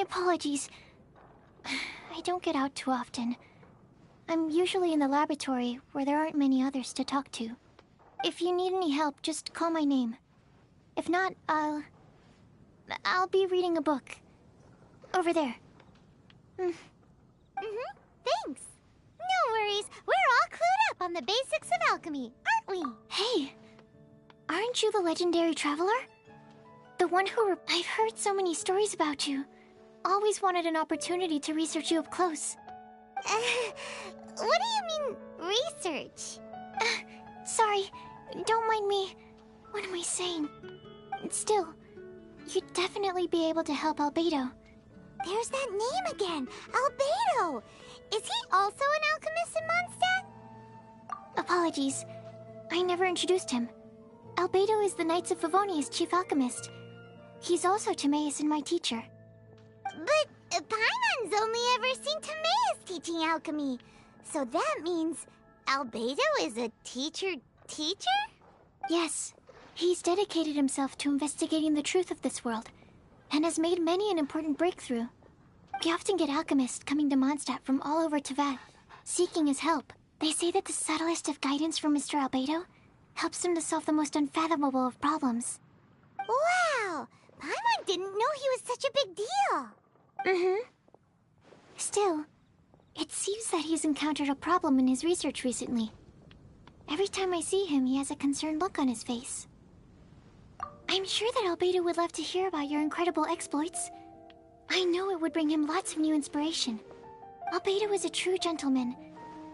apologies. I don't get out too often. I'm usually in the laboratory, where there aren't many others to talk to. If you need any help, just call my name. If not, I'll be reading a book. Over there. Thanks. No worries. We're all clued up on the basics of alchemy, aren't we? Hey! Aren't you the legendary traveler? The one who I've heard so many stories about you. Always wanted an opportunity to research you up close. What do you mean, research? Sorry. Don't mind me. What am I saying? Still, you'd definitely be able to help Albedo. There's that name again, Albedo. Is he also an alchemist in Mondstadt? Apologies. I never introduced him. Albedo is the Knights of Favonia's chief alchemist. He's also Timaeus and my teacher. But Paimon's only ever seen Timaeus teaching alchemy. So that means Albedo is a teacher? Yes. He's dedicated himself to investigating the truth of this world, and has made many an important breakthrough. We often get alchemists coming to Mondstadt from all over Teyvat, seeking his help. They say that the subtlest of guidance from Mr. Albedo helps them to solve the most unfathomable of problems. Wow! Paimon didn't know he was such a big deal! Still, it seems that he's encountered a problem in his research recently. Every time I see him, he has a concerned look on his face. I'm sure that Albedo would love to hear about your incredible exploits. I know it would bring him lots of new inspiration. Albedo is a true gentleman.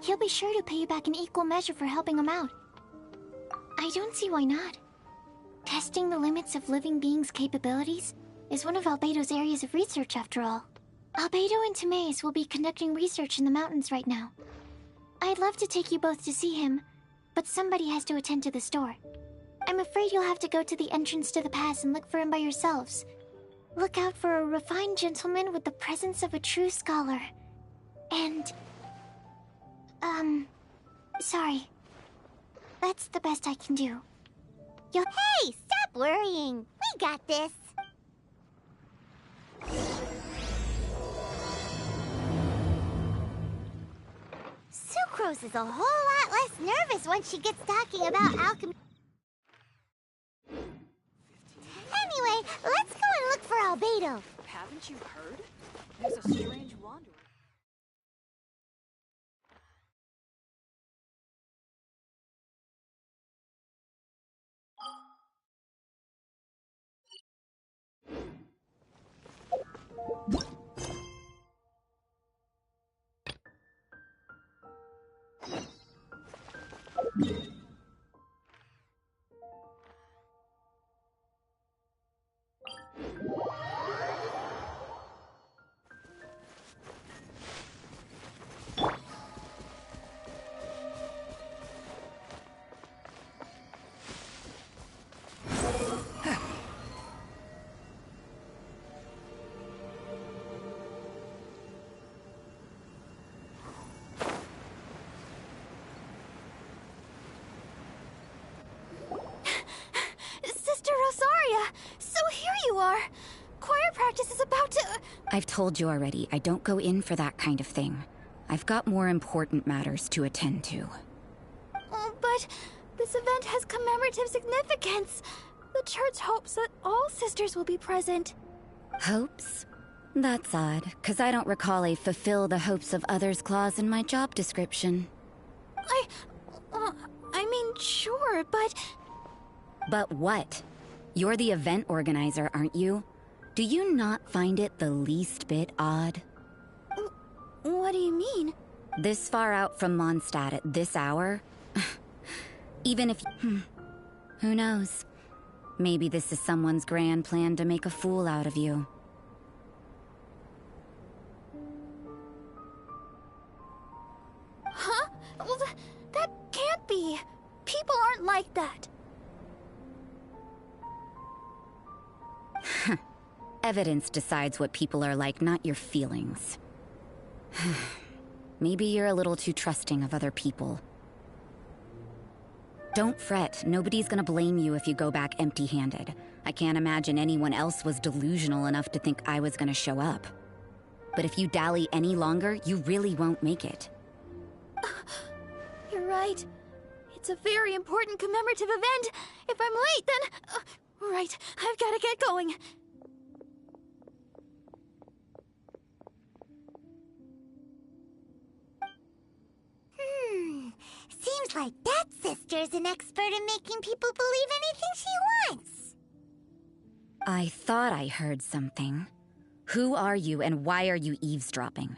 He'll be sure to pay you back in equal measure for helping him out. I don't see why not. Testing the limits of living beings' capabilities is one of Albedo's areas of research, after all. Albedo and Timaeus will be conducting research in the mountains right now. I'd love to take you both to see him, but somebody has to attend to the store. I'm afraid you'll have to go to the entrance to the pass and look for him by yourselves. Look out for a refined gentleman with the presence of a true scholar. And... sorry. That's the best I can do. Hey, stop worrying! We got this! Sucrose is a whole lot less nervous once she gets talking about alchemy. Anyway, let's go and look for Albedo. Haven't you heard? There's a strange wanderer. So here you are! Choir practice is about to... I've told you already, I don't go in for that kind of thing. I've got more important matters to attend to. But this event has commemorative significance. The church hopes that all sisters will be present. Hopes? That's odd, because I don't recall a fulfill the hopes of others clause in my job description. I mean, sure, but... But what? You're the event organizer, aren't you? Do you not find it the least bit odd? What do you mean? This far out from Mondstadt at this hour? Even if... Who knows? Maybe this is someone's grand plan to make a fool out of you. Huh? Well, that can't be. People aren't like that. Evidence decides what people are like, not your feelings. Maybe you're a little too trusting of other people. Don't fret, nobody's gonna blame you if you go back empty-handed. I can't imagine anyone else was delusional enough to think I was gonna show up. But if you dally any longer, you really won't make it. You're right. It's a very important commemorative event. If I'm late, then... right, I've gotta get going. Seems like that sister's an expert in making people believe anything she wants. I thought I heard something. Who are you and why are you eavesdropping?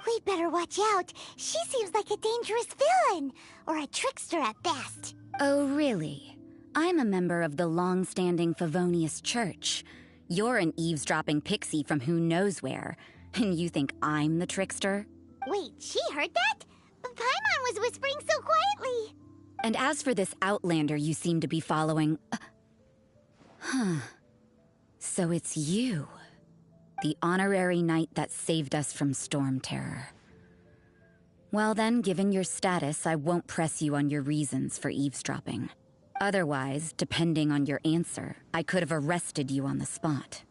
We'd better watch out. She seems like a dangerous villain, or a trickster at best. Oh, really? I'm a member of the long-standing Favonius Church. You're an eavesdropping pixie from who knows where, and you think I'm the trickster? Wait, she heard that? Paimon was whispering so quietly. And as for this outlander you seem to be following... So it's you. The honorary knight that saved us from storm terror. Well then, given your status, I won't press you on your reasons for eavesdropping. Otherwise, depending on your answer, I could have arrested you on the spot.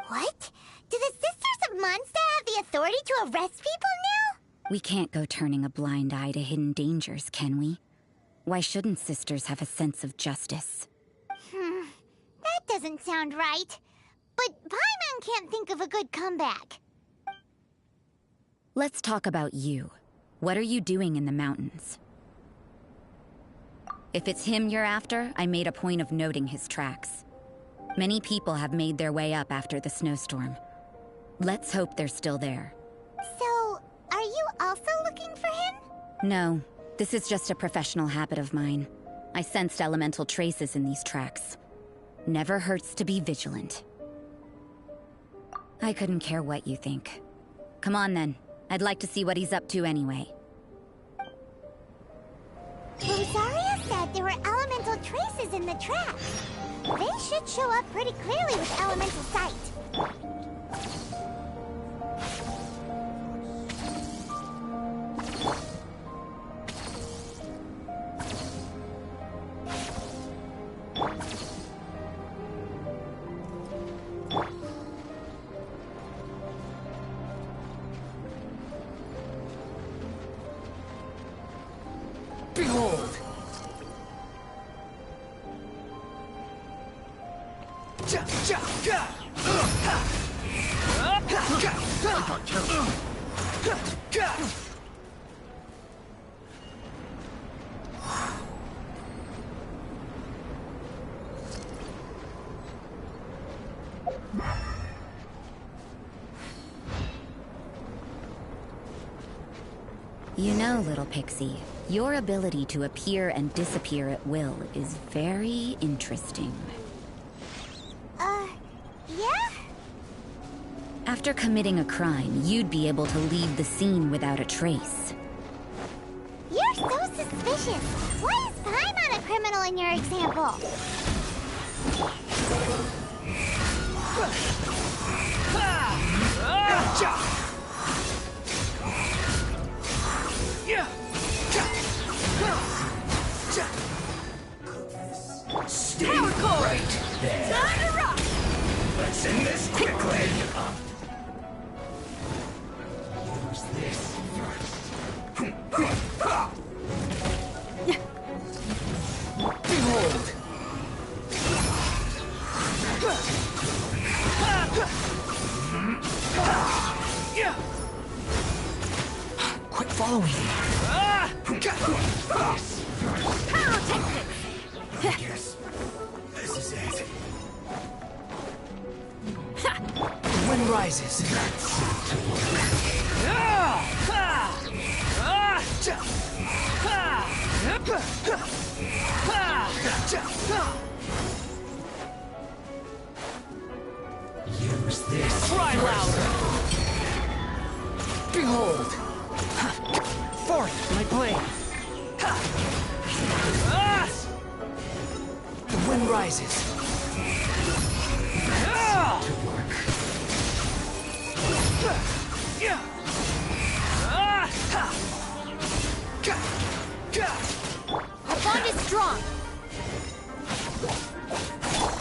What? Do the Sisters of Mondstadt have the authority to arrest people now? We can't go turning a blind eye to hidden dangers, can we? Why shouldn't sisters have a sense of justice? That doesn't sound right. But Paimon can't think of a good comeback. Let's talk about you. What are you doing in the mountains? If it's him you're after, I made a point of noting his tracks. Many people have made their way up after the snowstorm. Let's hope they're still there. So, are you also looking for him? No, this is just a professional habit of mine. I sensed elemental traces in these tracks. Never hurts to be vigilant. I couldn't care what you think. Come on then. I'd like to see what he's up to anyway. Rosaria said there were elemental traces in the tracks. They should show up pretty clearly with elemental sight. Behold! You know, little pixie, your ability to appear and disappear at will is very interesting. Yeah? After committing a crime, you'd be able to leave the scene without a trace. You're so suspicious. Why is Paimon a criminal in your example? Stay right there. Time to rock! Let's end this quickly. Use this Behold! Quit following me. Yes, this is it. The wind rises. Use this. Cry louder. Behold. Forth, my blade. The wind rises. To work. Our bond is strong!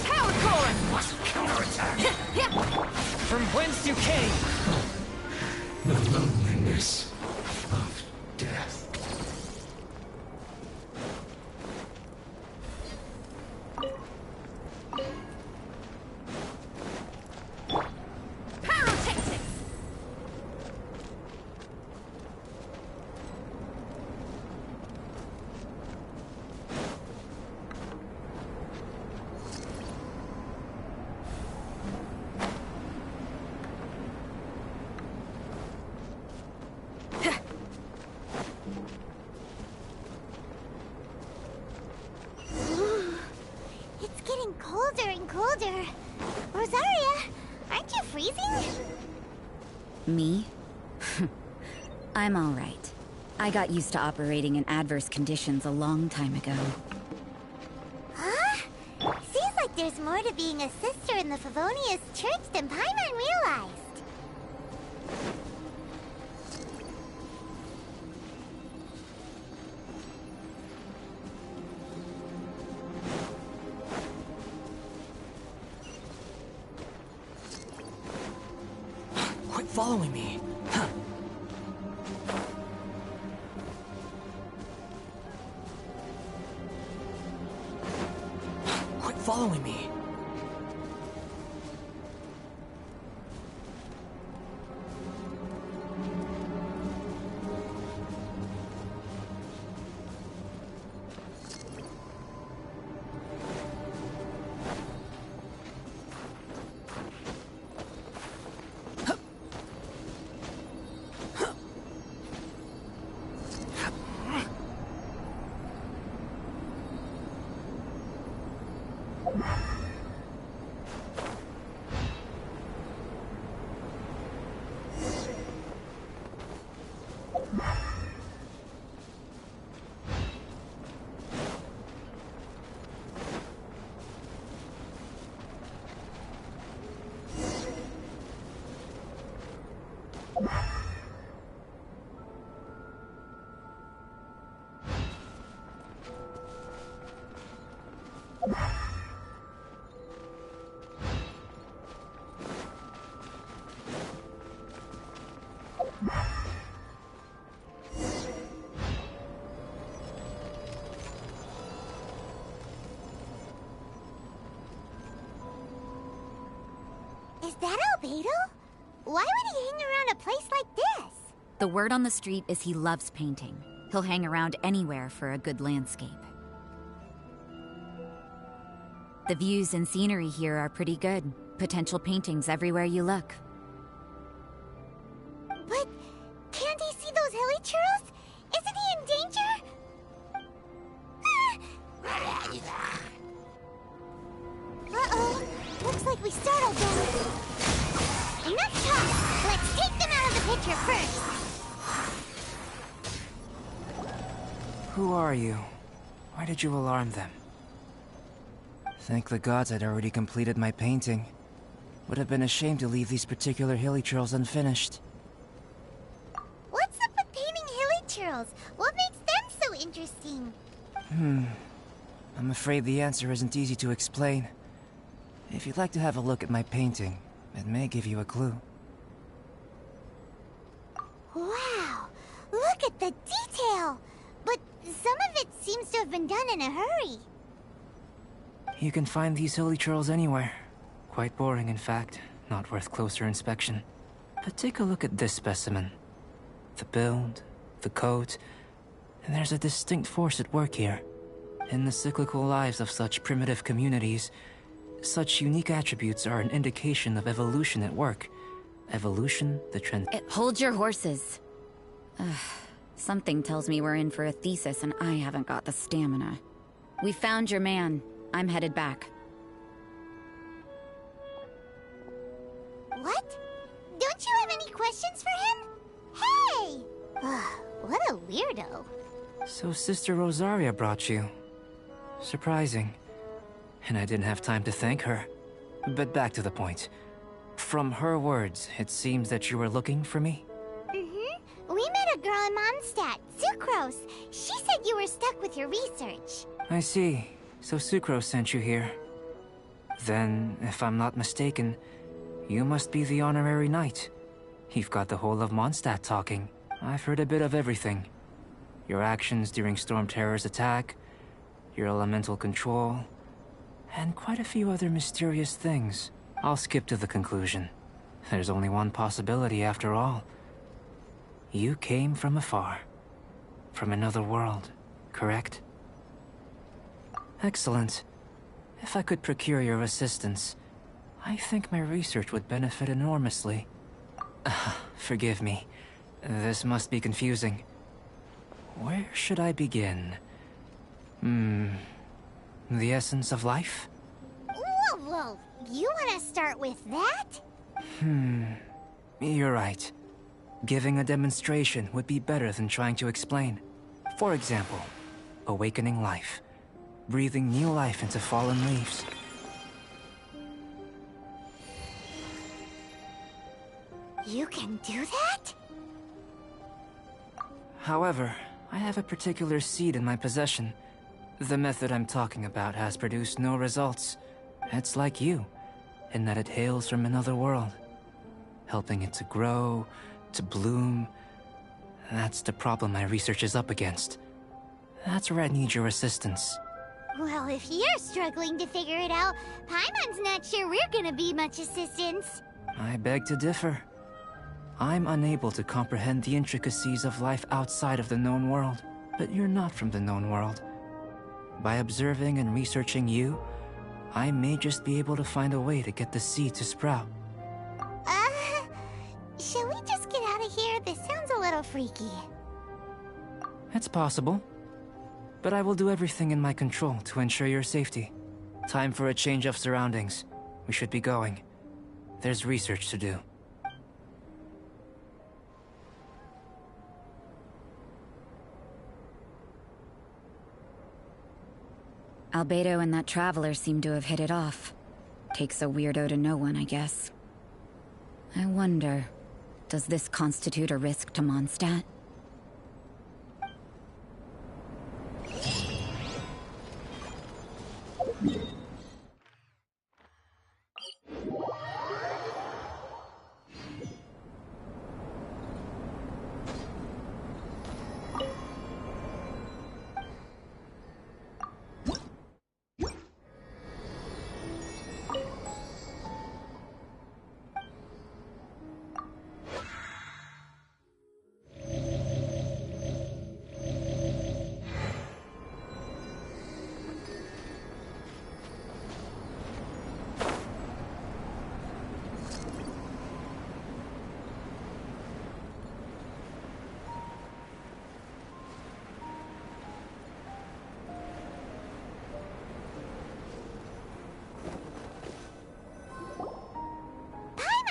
Power core! Must counterattack. Yeah! From whence you came. The loneliness of death. Pyrotechnics! It's getting colder and colder. Rosaria, aren't you freezing? Me? I'm alright. I got used to operating in adverse conditions a long time ago. Huh? Seems like there's more to being a sister in the Favonius Church than Paimon realized. Quit following me. Huh. Quit following me. Is that Albedo? Why would he hang around a place like this? The word on the street is he loves painting. He'll hang around anywhere for a good landscape. The views and scenery here are pretty good. Potential paintings everywhere you look. But can't he see those hilly churros? Isn't he in danger? Uh-oh. Looks like we startled them. Enough talk. Let's take them out of the picture first. Who are you? Why did you alarm them? Thank the gods I'd already completed my painting. Would have been a shame to leave these particular hilly churls unfinished. What's up with painting hilly churls? What makes them so interesting? I'm afraid the answer isn't easy to explain. If you'd like to have a look at my painting, it may give you a clue. Wow! Look at the detail! But some of it seems to have been done in a hurry. You can find these hilly churls anywhere. Quite boring, in fact. Not worth closer inspection. But take a look at this specimen. The build, the coat, and there's a distinct force at work here. In the cyclical lives of such primitive communities, such unique attributes are an indication of evolution at work. Evolution, the trend. Hold your horses. Something tells me we're in for a thesis and I haven't got the stamina. We found your man. I'm headed back. What? Don't you have any questions for him? Hey! What a weirdo. So Sister Rosaria brought you. Surprising. And I didn't have time to thank her. But back to the point. From her words, it seems that you were looking for me? Mm-hmm. We met a girl in Mondstadt, Sucrose. She said you were stuck with your research. I see. So Sucrose sent you here. Then, if I'm not mistaken, you must be the honorary knight. You've got the whole of Mondstadt talking. I've heard a bit of everything. Your actions during Storm Terror's attack, your elemental control, and quite a few other mysterious things. I'll skip to the conclusion. There's only one possibility after all. You came from afar. From another world, correct? Excellent. If I could procure your assistance, I think my research would benefit enormously. Forgive me. This must be confusing. Where should I begin? The essence of life? Whoa, you want to start with that? You're right. Giving a demonstration would be better than trying to explain. For example, awakening life. Breathing new life into fallen leaves. You can do that? However, I have a particular seed in my possession. The method I'm talking about has produced no results. It's like you, in that it hails from another world. Helping it to grow, to bloom. That's the problem my research is up against. That's where I need your assistance. Well, if you're struggling to figure it out, Paimon's not sure we're gonna be much assistance. I beg to differ. I'm unable to comprehend the intricacies of life outside of the known world, but you're not from the known world. By observing and researching you, I may just be able to find a way to get the seed to sprout. Shall we just get out of here? This sounds a little freaky. It's possible. But I will do everything in my control to ensure your safety. Time for a change of surroundings. We should be going. There's research to do. Albedo and that traveler seem to have hit it off. Takes a weirdo to know one, I guess. I wonder, does this constitute a risk to Mondstadt?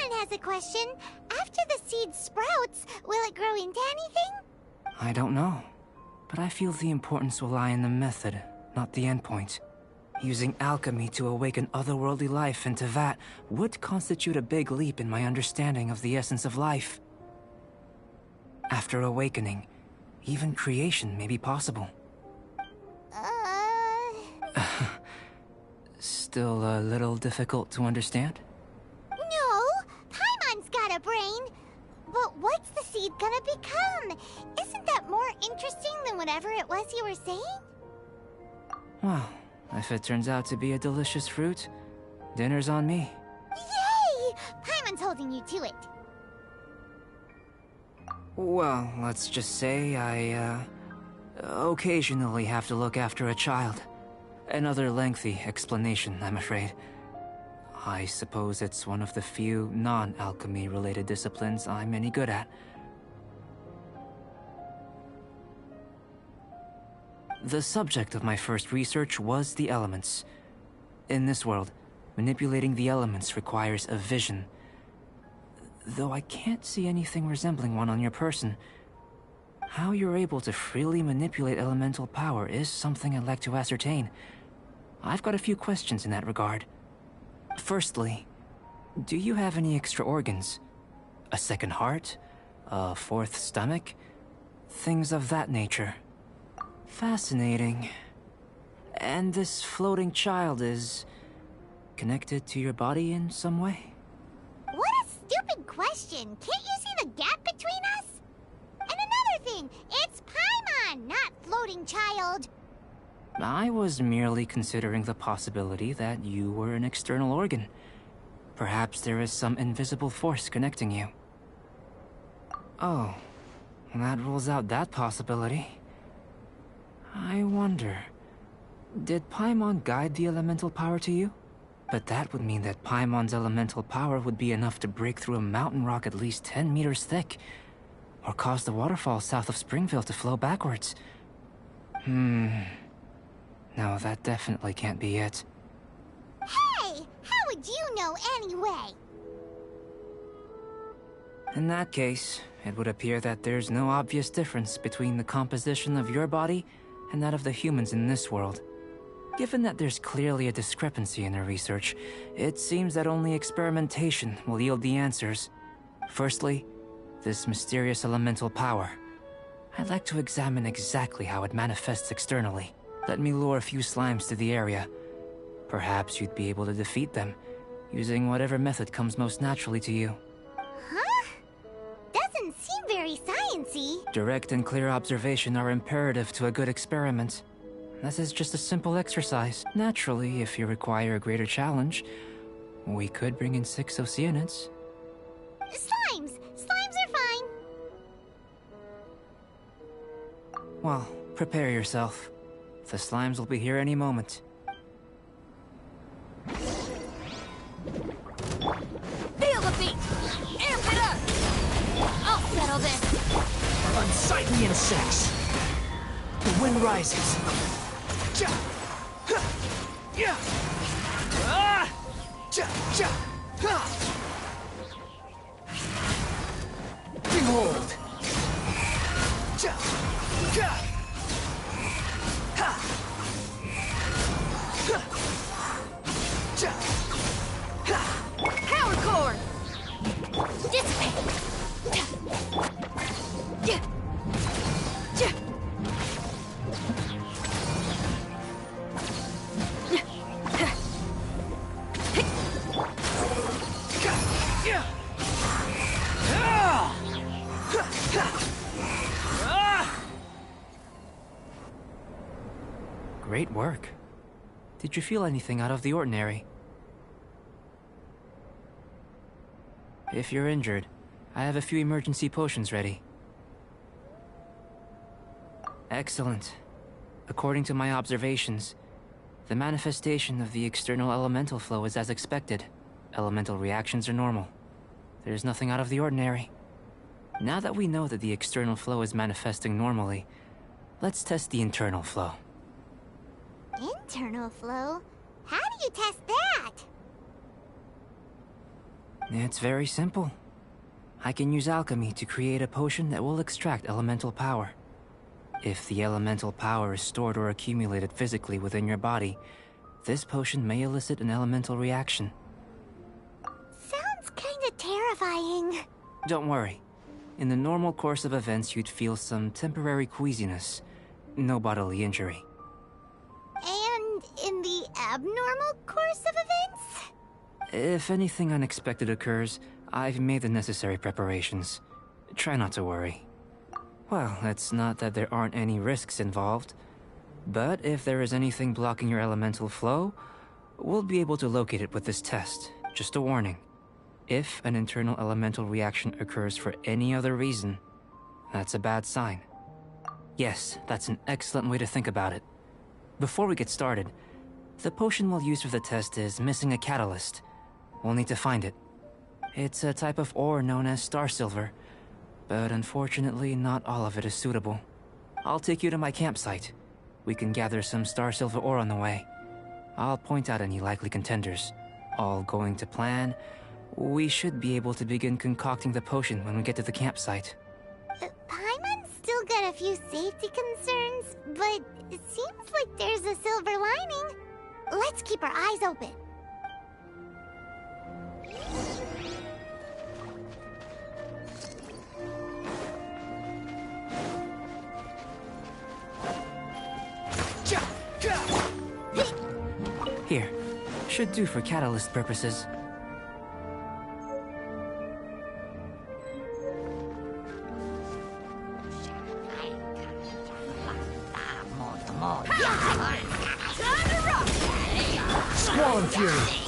Has a question. After the seed sprouts, will it grow into anything? I don't know. But I feel the importance will lie in the method, not the endpoint. Using alchemy to awaken otherworldly life into that would constitute a big leap in my understanding of the essence of life. After awakening, even creation may be possible. Still a little difficult to understand? No, Paimon's got a brain. But what's the seed gonna become? Isn't that more interesting than whatever it was you were saying? Well, if it turns out to be a delicious fruit, dinner's on me. Yay! Paimon's holding you to it. Well, let's just say I, occasionally have to look after a child. Another lengthy explanation, I'm afraid. I suppose it's one of the few non-alchemy related disciplines I'm any good at. The subject of my first research was the elements. In this world, manipulating the elements requires a vision. Though I can't see anything resembling one on your person, how you're able to freely manipulate elemental power is something I'd like to ascertain. I've got a few questions in that regard. Firstly, do you have any extra organs? A second heart? A fourth stomach? Things of that nature. Fascinating. And this floating child is connected to your body in some way? What does stupid question. Can't you see the gap between us? And another thing, it's Paimon, not floating child. I was merely considering the possibility that you were an external organ. Perhaps there is some invisible force connecting you. Oh, that rules out that possibility. I wonder, did Paimon guide the elemental power to you? But that would mean that Paimon's elemental power would be enough to break through a mountain rock at least 10 meters thick, or cause the waterfall south of Springville to flow backwards. No, that definitely can't be it. Hey, how would you know anyway? In that case, it would appear that there's no obvious difference between the composition of your body and that of the humans in this world. Given that there's clearly a discrepancy in their research, it seems that only experimentation will yield the answers. Firstly, this mysterious elemental power. I'd like to examine exactly how it manifests externally. Let me lure a few slimes to the area. Perhaps you'd be able to defeat them, using whatever method comes most naturally to you. Huh? Doesn't seem very sciencey. Direct and clear observation are imperative to a good experiment. This is just a simple exercise. Naturally, if you require a greater challenge, we could bring in 6 Oceanids. Slimes! Slimes are fine. Well, prepare yourself. The slimes will be here any moment. Feel the beat! Amp it up! I'll settle this! Unsightly insects. The wind rises. Ja! Ha! Yeah! Ah! Ja! Ja! Ha! Behold! Ja! Ja! Ha! Ha! Ja! Ha! Power cord! Dissipate! Yeah. Yeah. Great work. Did you feel anything out of the ordinary? If you're injured, I have a few emergency potions ready. Excellent. According to my observations, the manifestation of the external elemental flow is as expected. Elemental reactions are normal. There's nothing out of the ordinary. Now that we know that the external flow is manifesting normally, let's test the internal flow. Internal flow? How do you test that? It's very simple. I can use alchemy to create a potion that will extract elemental power. If the elemental power is stored or accumulated physically within your body, this potion may elicit an elemental reaction. Sounds kinda terrifying. Don't worry. In the normal course of events, you'd feel some temporary queasiness. No bodily injury. And in the abnormal course of events? If anything unexpected occurs, I've made the necessary preparations. Try not to worry. Well, it's not that there aren't any risks involved. But if there is anything blocking your elemental flow, we'll be able to locate it with this test. Just a warning. If an internal elemental reaction occurs for any other reason, that's a bad sign. Yes, that's an excellent way to think about it. Before we get started, the potion we'll use for the test is missing a catalyst. We'll need to find it. It's a type of ore known as star silver, but unfortunately not all of it is suitable. I'll take you to my campsite. We can gather some star silver ore on the way. I'll point out any likely contenders. All going to plan, we should be able to begin concocting the potion when we get to the campsite. Paimon's still got a few safety concerns, but it seems like there's a silver lining. Let's keep our eyes open. Here, should do for catalyst purposes. Time to rock! Squall and Fury.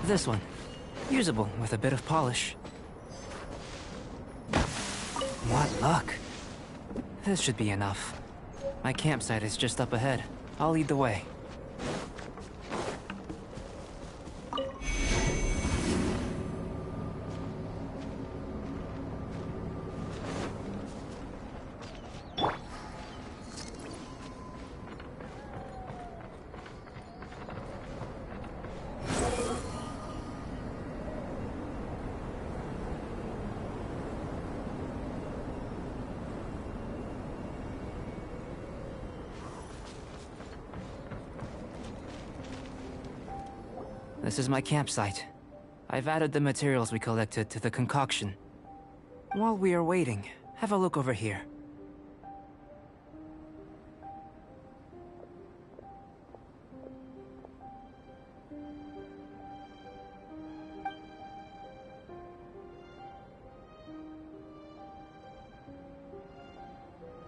This one. Usable with a bit of polish. What luck. This should be enough. My campsite is just up ahead. I'll lead the way. This is my campsite. I've added the materials we collected to the concoction. While we are waiting, have a look over here.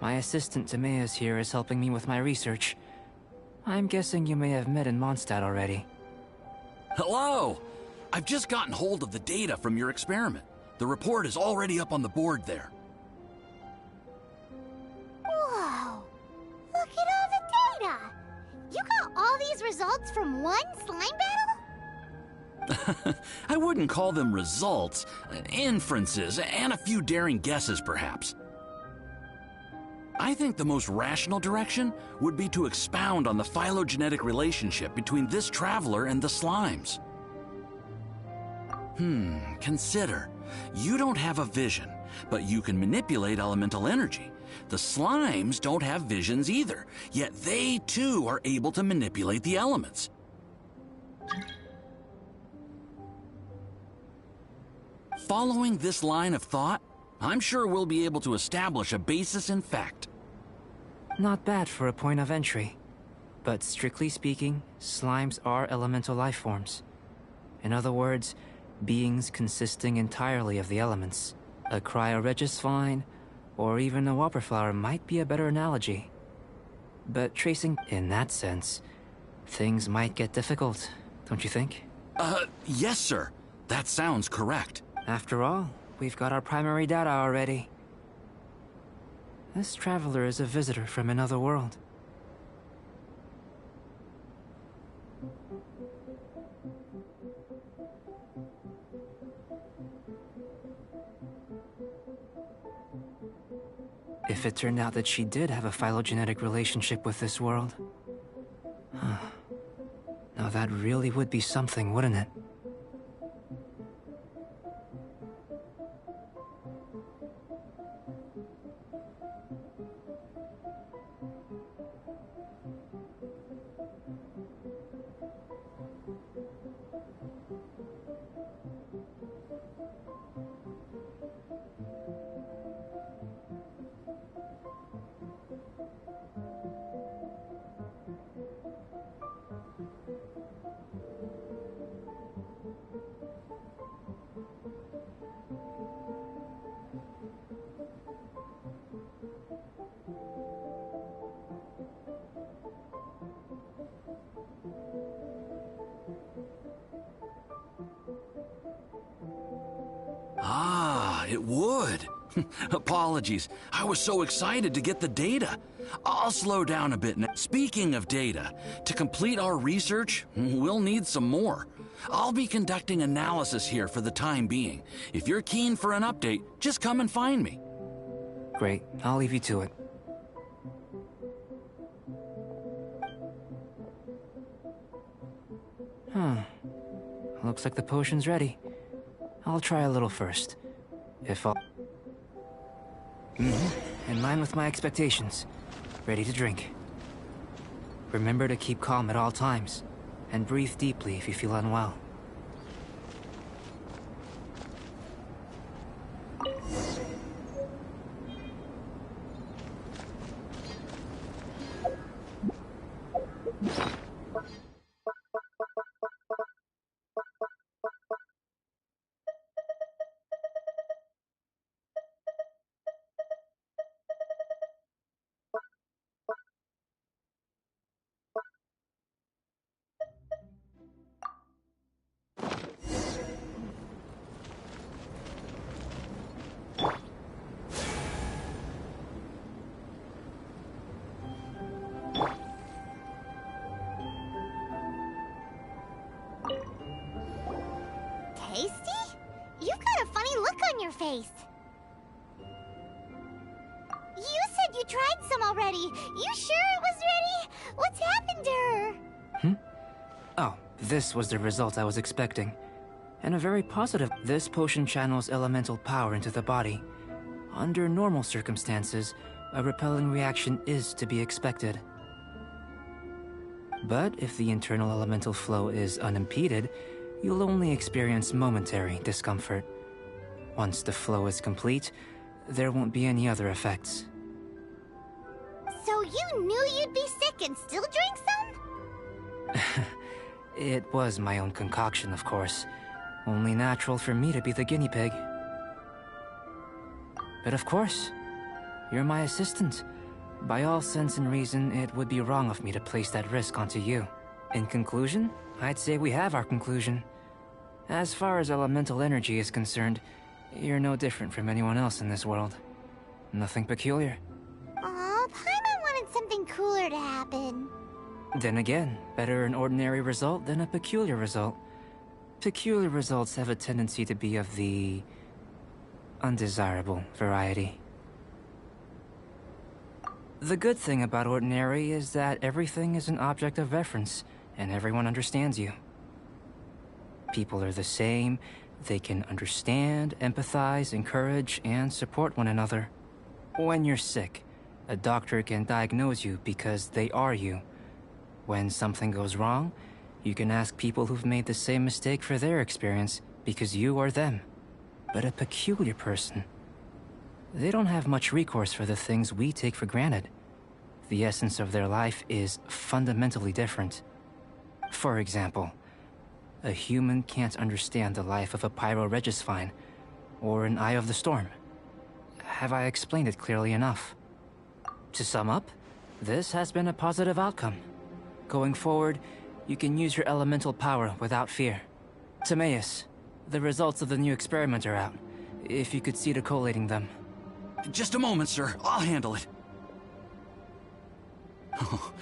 My assistant Timaeus here is helping me with my research. I'm guessing you may have met in Mondstadt already. Hello! I've just gotten hold of the data from your experiment. The report is already up on the board there. Whoa! Look at all the data! You got all these results from one slime battle? I wouldn't call them results, inferences, and a few daring guesses perhaps. I think the most rational direction would be to expound on the phylogenetic relationship between this traveler and the slimes. Consider. You don't have a vision, but you can manipulate elemental energy. The slimes don't have visions either, yet they too are able to manipulate the elements. Following this line of thought, I'm sure we'll be able to establish a basis in fact. Not bad for a point of entry. But strictly speaking, slimes are elemental life forms. In other words, beings consisting entirely of the elements. A cryoregisvine, or even a whopperflower might be a better analogy. But tracing in that sense, things might get difficult, don't you think? Yes, sir. That sounds correct. After all, we've got our primary data already. This traveler is a visitor from another world. If it turned out that she did have a phylogenetic relationship with this world... Now that really would be something, wouldn't it? Ah, it would. Apologies. I was so excited to get the data. I'll slow down a bit now. Speaking of data, to complete our research, we'll need some more. I'll be conducting analysis here for the time being. If you're keen for an update, just come and find me. Great, I'll leave you to it. Looks like the potion's ready. I'll try a little first. If I'll... In line with my expectations. Ready to drink. Remember to keep calm at all times, and breathe deeply if you feel unwell. your face. You said you tried some already. You sure it was ready? What's happened to her? Oh, this was the result I was expecting. And a very positive. This potion channels elemental power into the body. Under normal circumstances, a repelling reaction is to be expected. But if the internal elemental flow is unimpeded, you'll only experience momentary discomfort. Once the flow is complete, there won't be any other effects. So you knew you'd be sick and still drank some? It was my own concoction, of course. Only natural for me to be the guinea pig. But of course, you're my assistant. By all sense and reason, it would be wrong of me to place that risk onto you. In conclusion, I'd say we have our conclusion. As far as elemental energy is concerned, you're no different from anyone else in this world. Nothing peculiar. Aw, Paimon wanted something cooler to happen. Then again, better an ordinary result than a peculiar result. Peculiar results have a tendency to be of the undesirable variety. The good thing about ordinary is that everything is an object of reference, and everyone understands you. People are the same. They can understand, empathize, encourage, and support one another. When you're sick, a doctor can diagnose you because they are you. When something goes wrong, you can ask people who've made the same mistake for their experience because you are them. But a peculiar person, they don't have much recourse for the things we take for granted. The essence of their life is fundamentally different. For example, a human can't understand the life of a pyroregisvine or an Eye of the Storm. Have I explained it clearly enough? To sum up, this has been a positive outcome. Going forward, you can use your elemental power without fear. Timaeus, the results of the new experiment are out. If you could see to collating them. Just a moment, sir. I'll handle it. Oh,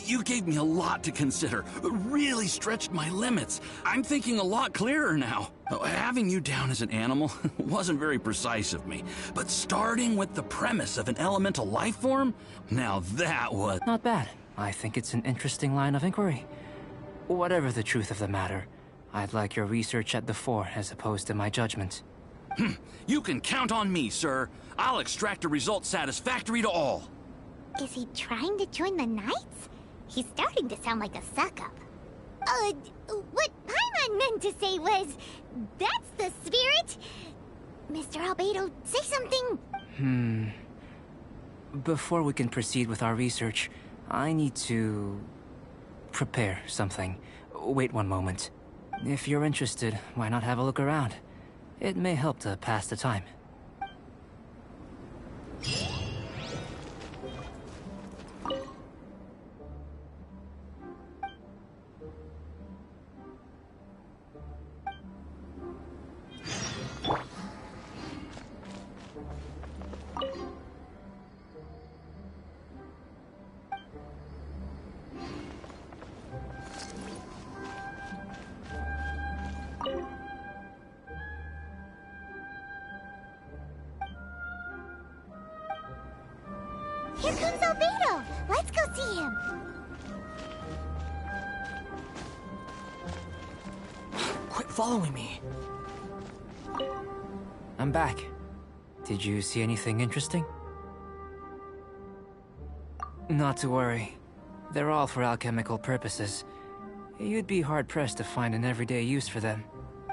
you gave me a lot to consider. Really stretched my limits. I'm thinking a lot clearer now. Having you down as an animal wasn't very precise of me. But starting with the premise of an elemental life form? Now that was... Not bad. I think it's an interesting line of inquiry. Whatever the truth of the matter, I'd like your research at the fore as opposed to my judgment. You can count on me, sir. I'll extract a result satisfactory to all. Is he trying to join the Knights? He's starting to sound like a suck-up. What Paimon meant to say was, that's the spirit! Mr. Albedo, say something! Before we can proceed with our research, I need to... prepare something. Wait one moment. If you're interested, why not have a look around? It may help to pass the time. Here comes Albedo! Let's go see him! Quit following me. I'm back. Did you see anything interesting? Not to worry. They're all for alchemical purposes. You'd be hard-pressed to find an everyday use for them.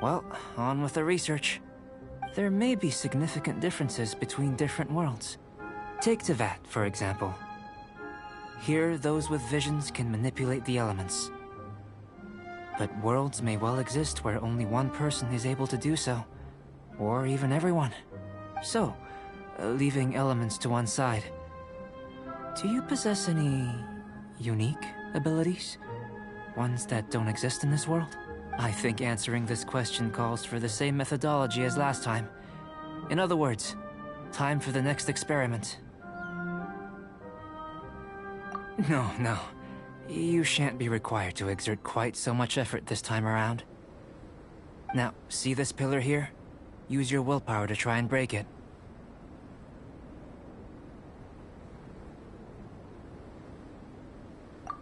Well, on with the research. There may be significant differences between different worlds. Take Tevat, for example. Here, those with visions can manipulate the elements. But worlds may well exist where only one person is able to do so. Or even everyone. So, leaving elements to one side, do you possess any unique abilities? Ones that don't exist in this world? I think answering this question calls for the same methodology as last time. In other words, time for the next experiment. No. You shan't be required to exert quite so much effort this time around. Now, see this pillar here? Use your willpower to try and break it.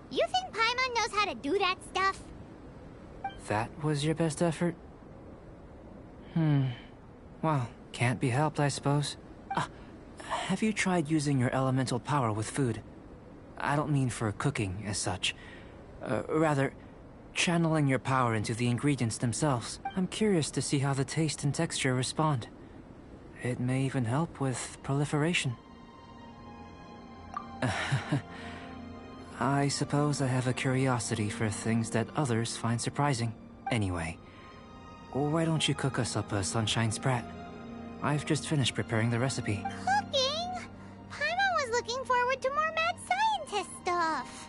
You think Paimon knows how to do that stuff? That was your best effort? Well, can't be helped, I suppose. Have you tried using your elemental power with food? I don't mean for cooking, as such. Rather, channeling your power into the ingredients themselves. I'm curious to see how the taste and texture respond. It may even help with proliferation. I suppose I have a curiosity for things that others find surprising. Anyway, why don't you cook us up a sunshine sprat? I've just finished preparing the recipe. Cooking? Paimon was looking forward to more mad scientist stuff.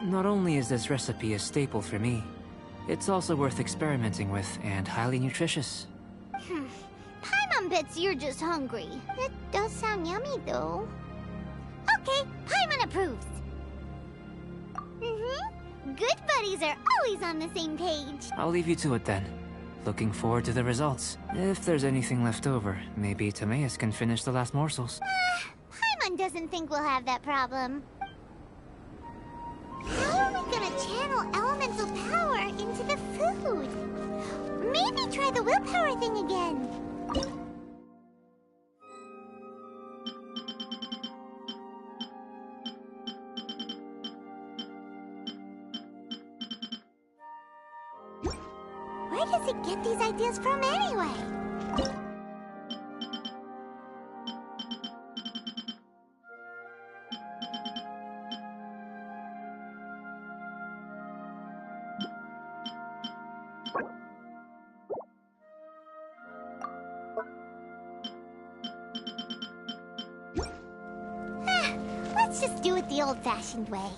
Not only is this recipe a staple for me, it's also worth experimenting with and highly nutritious. Paimon bets you're just hungry. It does sound yummy, though. Okay, Paimon approves. Good buddies are always on the same page. I'll leave you to it then. Looking forward to the results. If there's anything left over, maybe Timaeus can finish the last morsels. Paimon doesn't think we'll have that problem. How are we gonna channel elemental power into the food? Maybe try the willpower thing again. Where does it get these ideas from anyway? Let's just do it the old-fashioned way.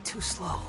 Too slow.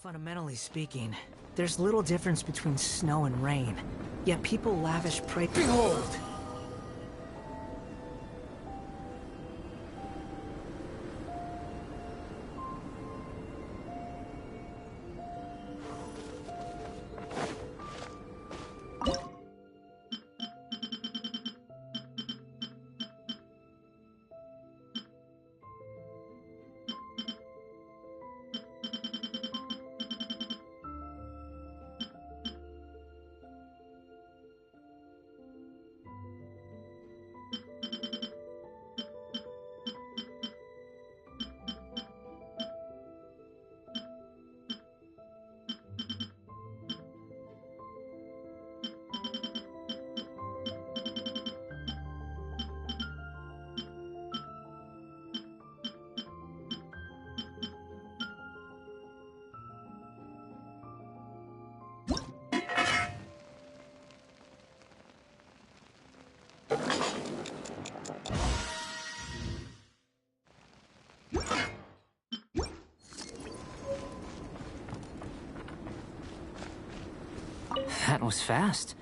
Fundamentally speaking, there's little difference between snow and rain, yet people lavish praise. Behold! That was fast.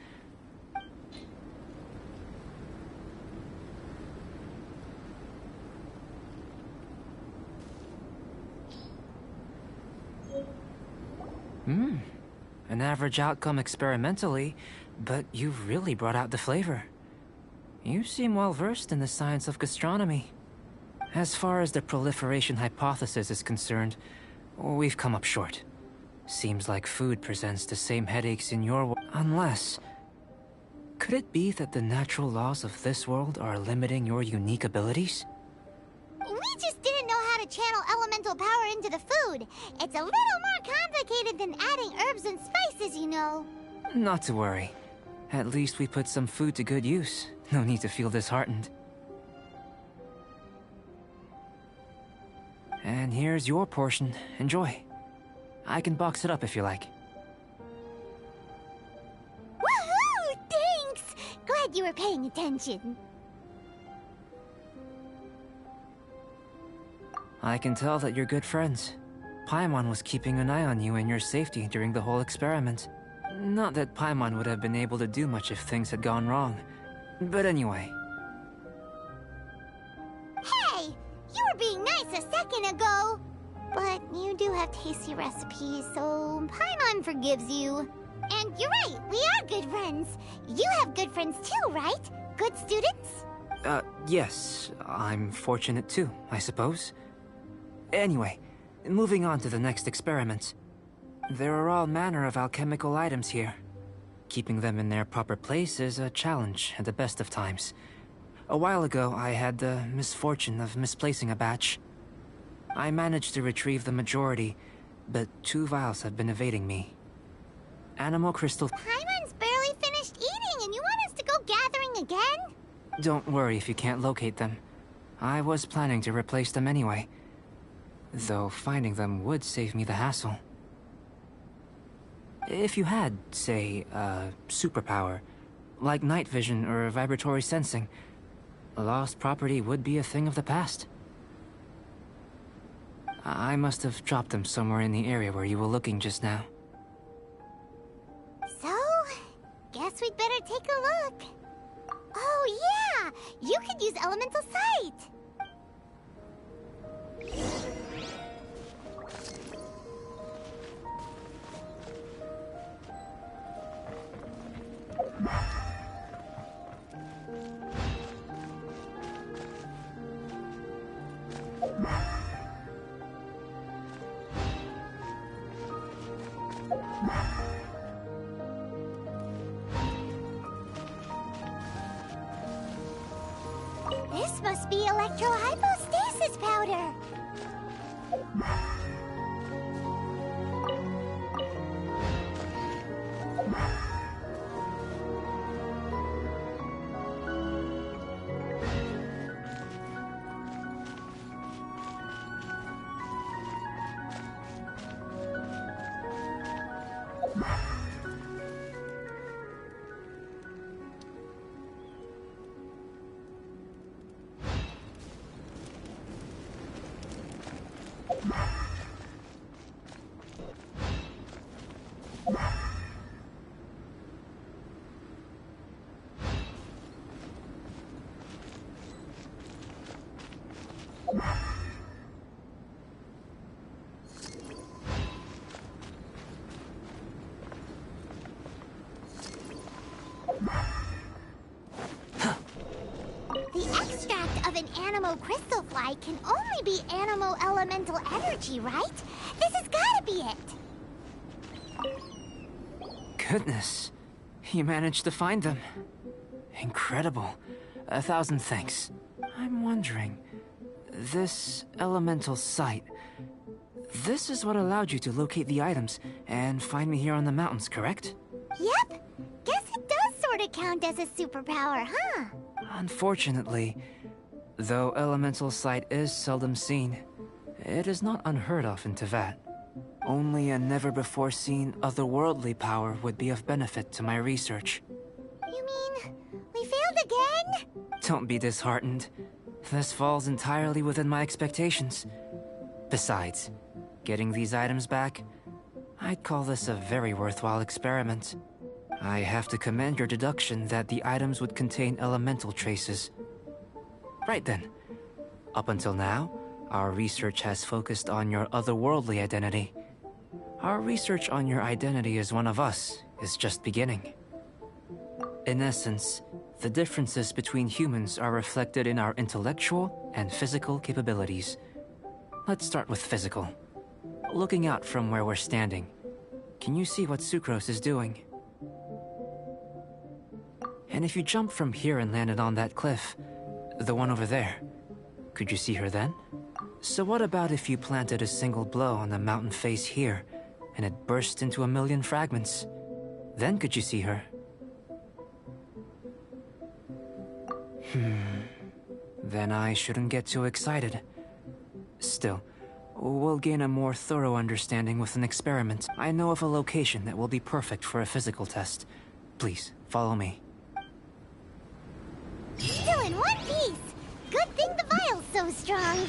An average outcome experimentally, but you've really brought out the flavor. You seem well versed in the science of gastronomy. As far as the proliferation hypothesis is concerned, we've come up short. Seems like food presents the same headaches in your world. Unless... could it be that the natural laws of this world are limiting your unique abilities? We just didn't know how to channel elemental power into the food. It's a little more complicated than adding herbs and spices, you know. Not to worry. At least we put some food to good use. No need to feel disheartened. And here's your portion. Enjoy. I can box it up if you like. Woohoo! Thanks! Glad you were paying attention. I can tell that you're good friends. Paimon was keeping an eye on you and your safety during the whole experiment. Not that Paimon would have been able to do much if things had gone wrong. But anyway. Hey! You were being nice a second ago! But you do have tasty recipes, so Paimon forgives you. And you're right, we are good friends. You have good friends too, right? Good students? Yes. I'm fortunate too, I suppose. Anyway, moving on to the next experiment. There are all manner of alchemical items here. Keeping them in their proper place is a challenge at the best of times. A while ago, I had the misfortune of misplacing a batch. I managed to retrieve the majority, but 2 vials have been evading me. Animal crystal... Paimon's barely finished eating and you want us to go gathering again? Don't worry if you can't locate them. I was planning to replace them anyway. Though finding them would save me the hassle. If you had, say, a superpower, like night vision or vibratory sensing, lost property would be a thing of the past. I must have dropped them somewhere in the area where you were looking just now. So, guess we'd better take a look. Oh yeah! You could use elemental sight! This must be electrohypostasis powder! Anemo crystal fly can only be anemo elemental energy, right? This has gotta be it! Goodness, you managed to find them. Incredible. 1,000 thanks. I'm wondering, this elemental sight, this is what allowed you to locate the items and find me here on the mountains, correct? Yep. Guess it does sort of count as a superpower, huh? Unfortunately, though elemental sight is seldom seen, it is not unheard of in Teyvat. Only a never-before-seen otherworldly power would be of benefit to my research. You mean, we failed again? Don't be disheartened. This falls entirely within my expectations. Besides, getting these items back, I'd call this a very worthwhile experiment. I have to commend your deduction that the items would contain elemental traces. Right then. Up until now, our research has focused on your otherworldly identity. Our research on your identity as one of us is just beginning. In essence, the differences between humans are reflected in our intellectual and physical capabilities. Let's start with physical. Looking out from where we're standing, can you see what Sucrose is doing? And if you jump from here and landed on that cliff, the one over there, could you see her then? So what about if you planted a single blow on the mountain face here, and it burst into 1,000,000 fragments? Then could you see her? Then I shouldn't get too excited. Still, we'll gain a more thorough understanding with an experiment. I know of a location that will be perfect for a physical test. Please, follow me. Still in one piece! Good thing the vial's so strong.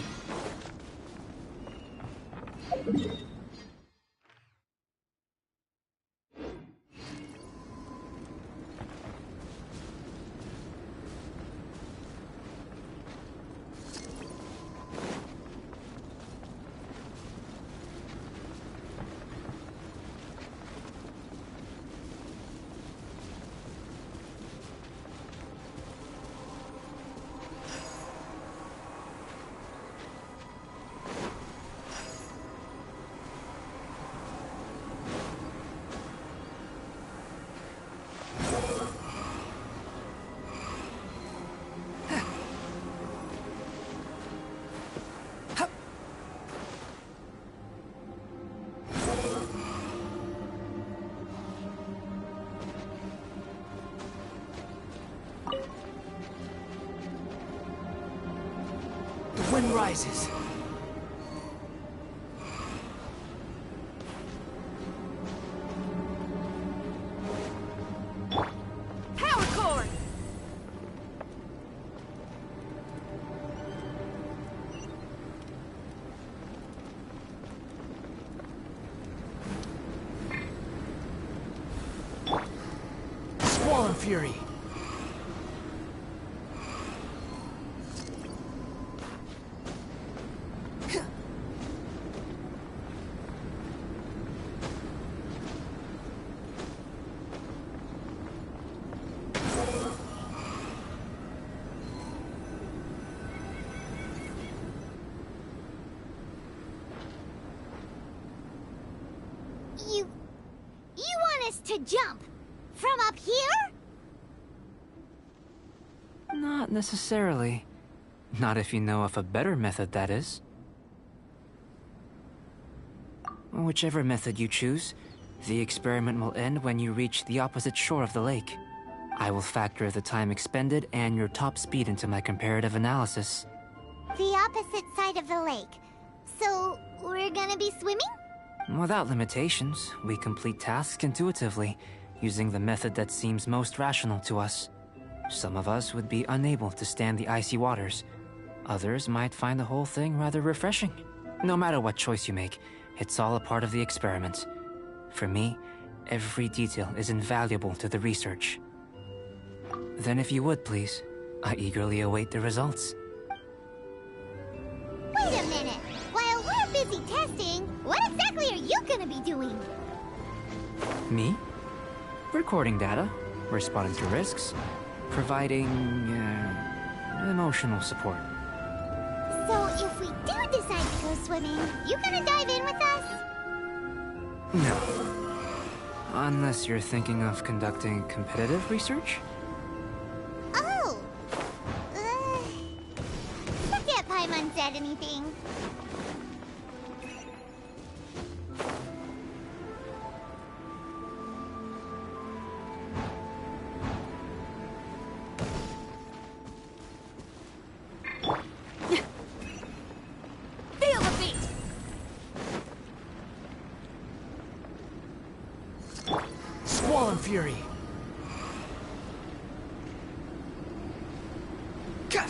The wind rises. Power cord! Swollen Fury. You want us to jump? From up here? Not necessarily. Not if you know of a better method, that is. Whichever method you choose, the experiment will end when you reach the opposite shore of the lake. I will factor the time expended and your top speed into my comparative analysis. The opposite side of the lake. So, we're gonna be swimming? Without limitations, we complete tasks intuitively, using the method that seems most rational to us. Some of us would be unable to stand the icy waters. Others might find the whole thing rather refreshing. No matter what choice you make, it's all a part of the experiment. For me, every detail is invaluable to the research. Then if you would, please, I eagerly await the results. Wait a minute! While we're busy testing, what exactly are you gonna be doing? Me? Recording data, responding to risks, providing, emotional support. So if we do decide to go swimming, you gonna dive in with us? No. Unless you're thinking of conducting competitive research? Oh! Forget Paimon said anything. Feel the beat! Swollen Fury. Cut!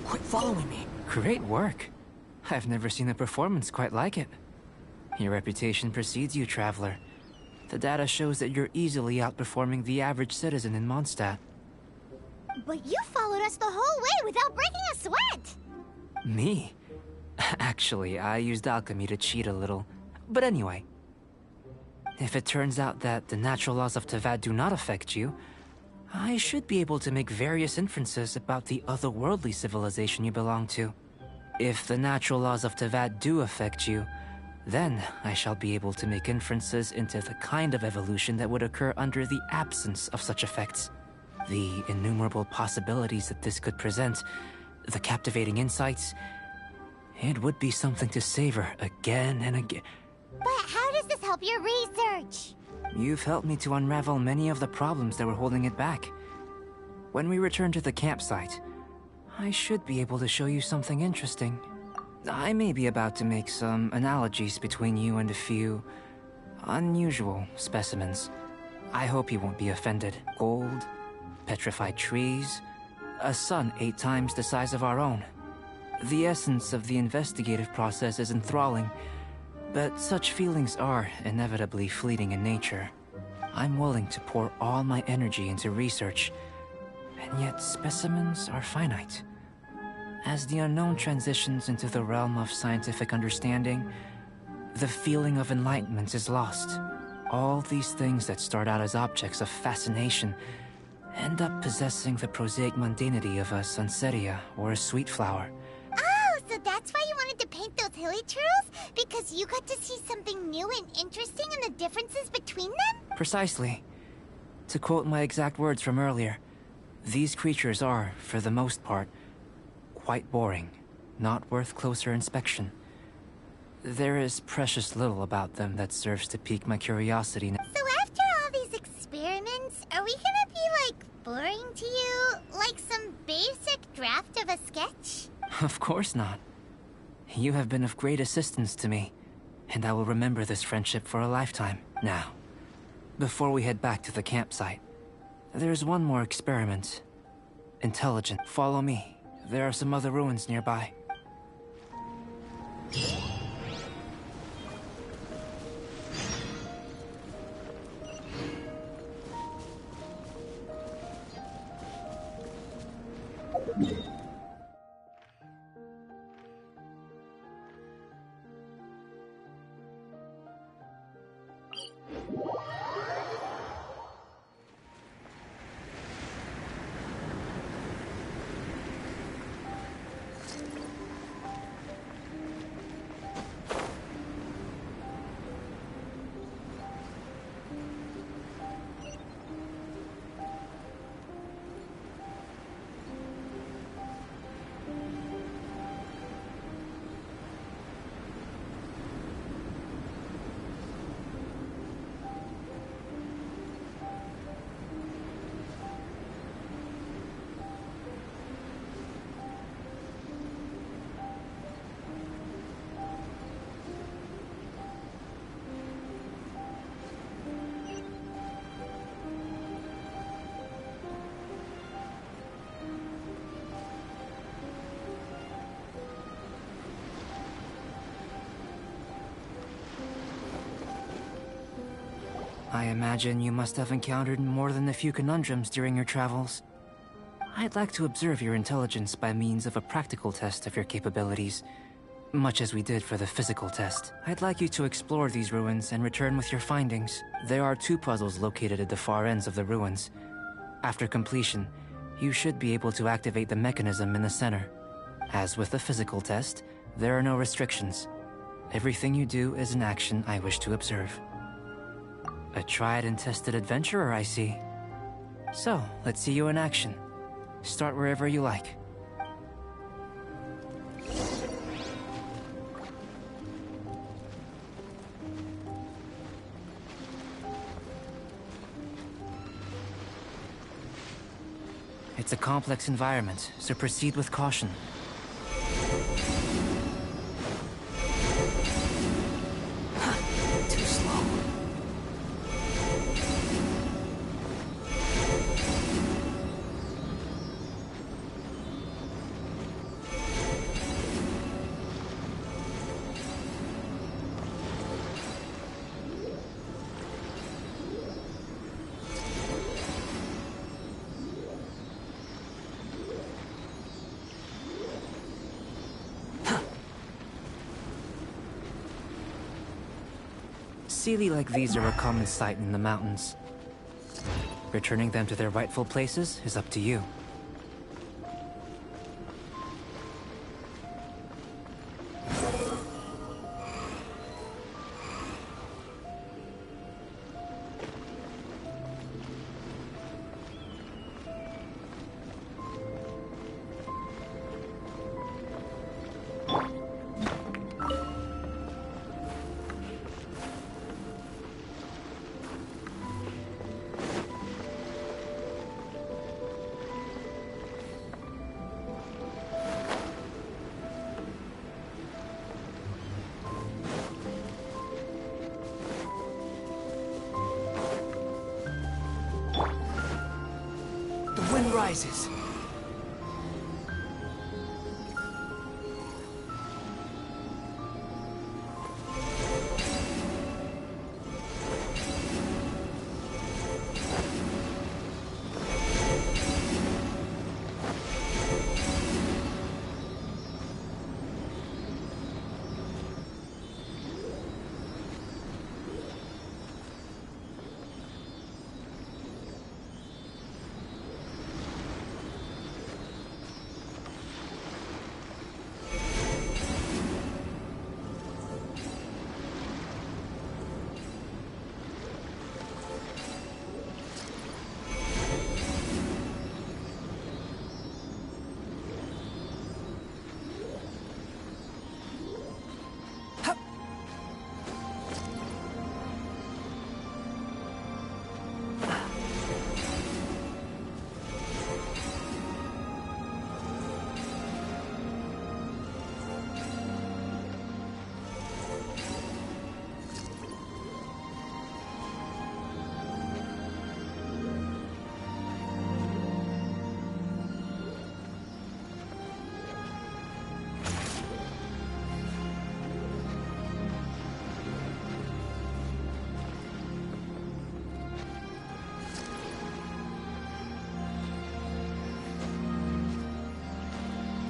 Quit following me. Great work. I've never seen a performance quite like it. Your reputation precedes you, Traveler. The data shows that you're easily outperforming the average citizen in Mondstadt. But you followed us the whole way without breaking a sweat! Me? Actually, I used alchemy to cheat a little. But anyway, if it turns out that the natural laws of Tavad do not affect you, I should be able to make various inferences about the otherworldly civilization you belong to. If the natural laws of Tavad do affect you, then I shall be able to make inferences into the kind of evolution that would occur under the absence of such effects. The innumerable possibilities that this could present the captivating insights. It would be something to savor again and again. But how does this help your research? You've helped me to unravel many of the problems that were holding it back. When we return to the campsite, I should be able to show you something interesting. I may be about to make some analogies between you and a few unusual specimens. I hope you won't be offended. Gold, petrified trees, a sun 8 times the size of our own. The essence of the investigative process is enthralling, but such feelings are inevitably fleeting in nature. I'm willing to pour all my energy into research, and yet specimens are finite. As the unknown transitions into the realm of scientific understanding, the feeling of enlightenment is lost. All these things that start out as objects of fascination end up possessing the prosaic mundanity of a sunsetia or a sweet flower. Oh, so that's why you wanted to paint those hilly turtles? Because you got to see something new and interesting in the differences between them? Precisely. To quote my exact words from earlier, these creatures are, for the most part, quite boring, not worth closer inspection. There is precious little about them that serves to pique my curiosity. So after all these experiments, are we gonna be, like, boring to you? Like some basic draft of a sketch? Of course not. You have been of great assistance to me, and I will remember this friendship for a lifetime. Now, before we head back to the campsite, there's one more experiment. Intelligent. Follow me. There are some other ruins nearby. I imagine you must have encountered more than a few conundrums during your travels. I'd like to observe your intelligence by means of a practical test of your capabilities, much as we did for the physical test. I'd like you to explore these ruins and return with your findings. There are 2 puzzles located at the far ends of the ruins. After completion, you should be able to activate the mechanism in the center. As with the physical test, there are no restrictions. Everything you do is an action I wish to observe. A tried and tested adventurer, I see. So, let's see you in action. Start wherever you like. It's a complex environment, so proceed with caution. Too slow. Sealy like these are a common sight in the mountains. Returning them to their rightful places is up to you. rises.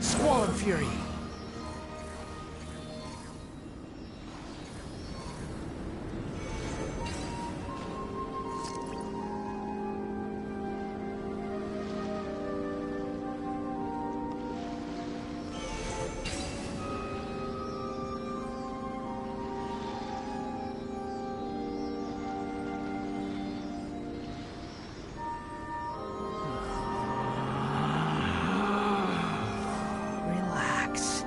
Squall Fury. Relax.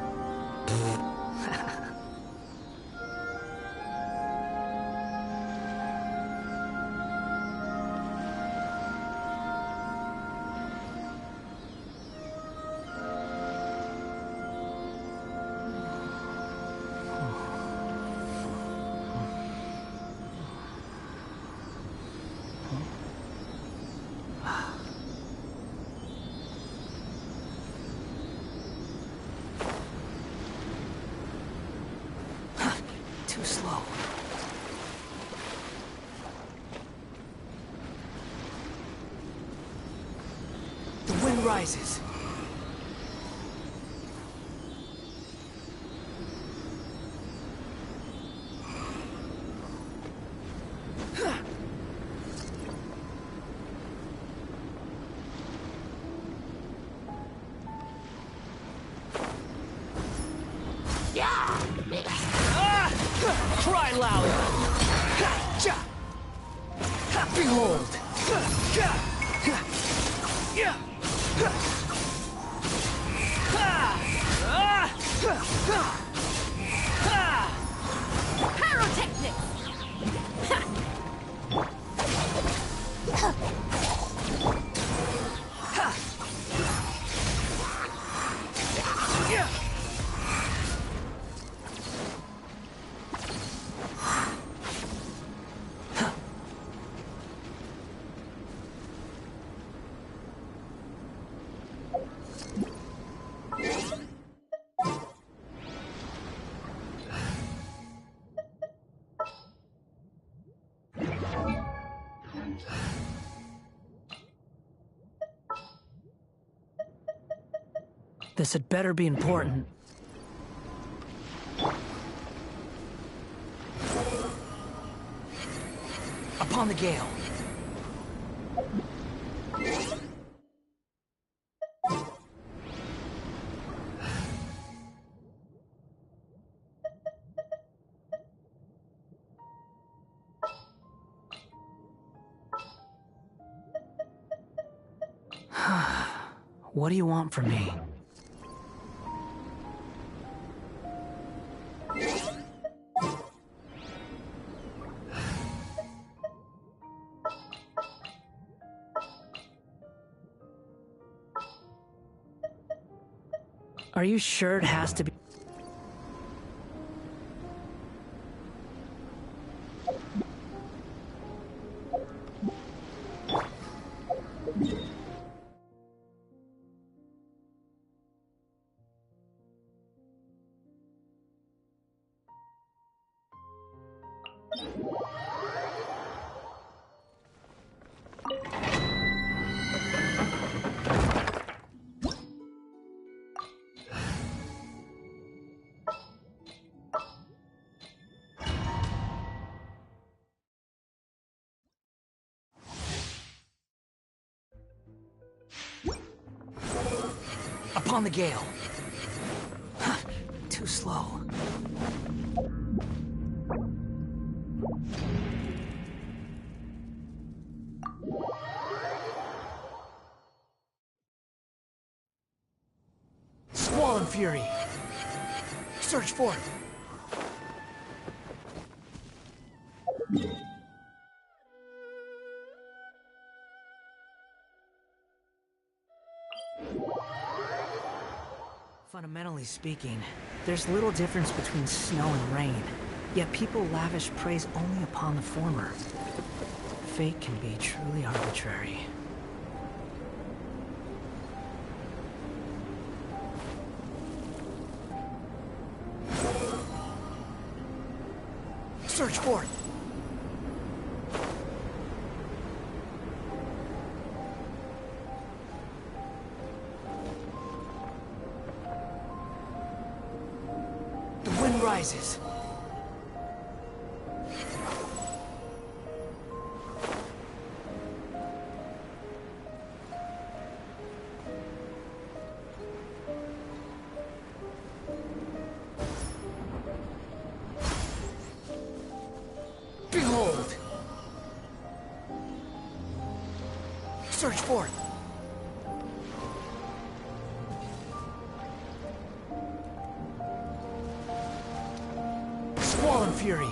Too slow. The wind rises. Cry loud! Behold! Pyrotechnics! This had better be important. Upon the gale. What do you want from me? Are you sure it has to be? upon the gale. Too slow. Squall and Fury. Search for it. Fundamentally speaking, there's little difference between snow and rain, yet people lavish praise only upon the former. Fate can be truly arbitrary. Search for it! The wind rises. Behold! Search for it! Squall and Fury!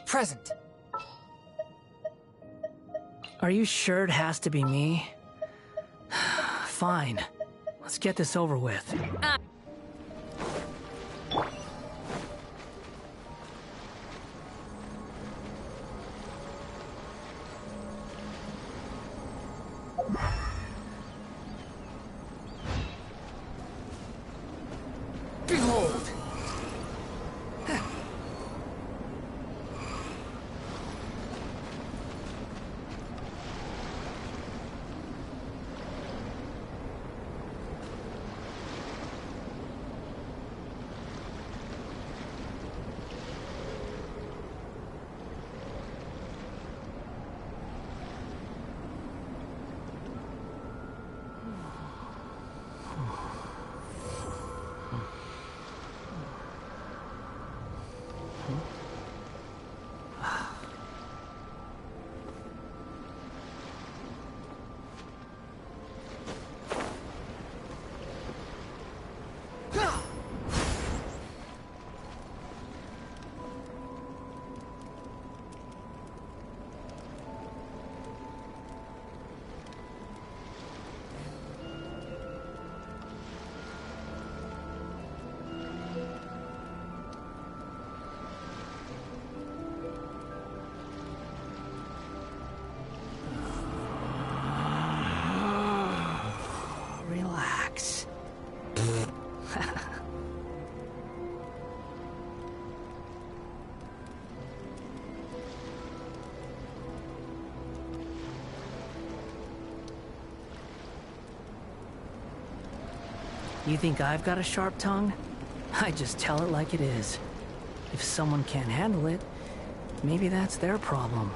Present. Are you sure it has to be me? Fine. Let's get this over with. Behold! Relax. You think I've got a sharp tongue? I just tell it like it is. If someone can't handle it, maybe that's their problem.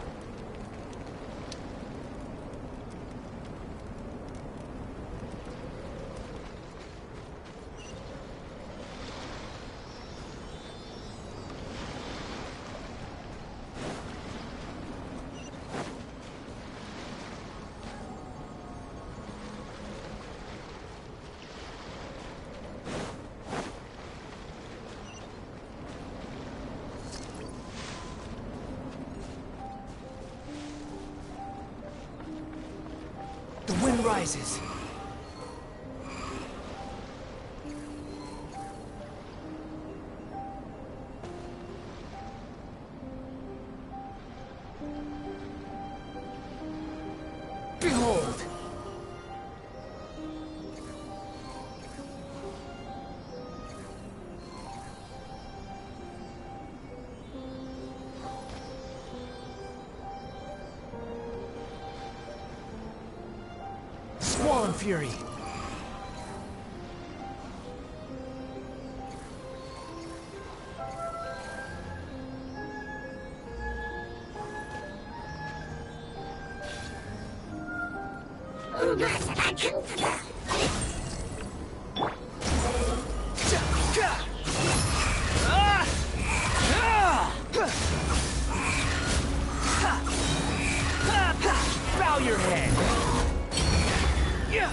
The wind rises. Behold! fury. Bow your head. Yeah.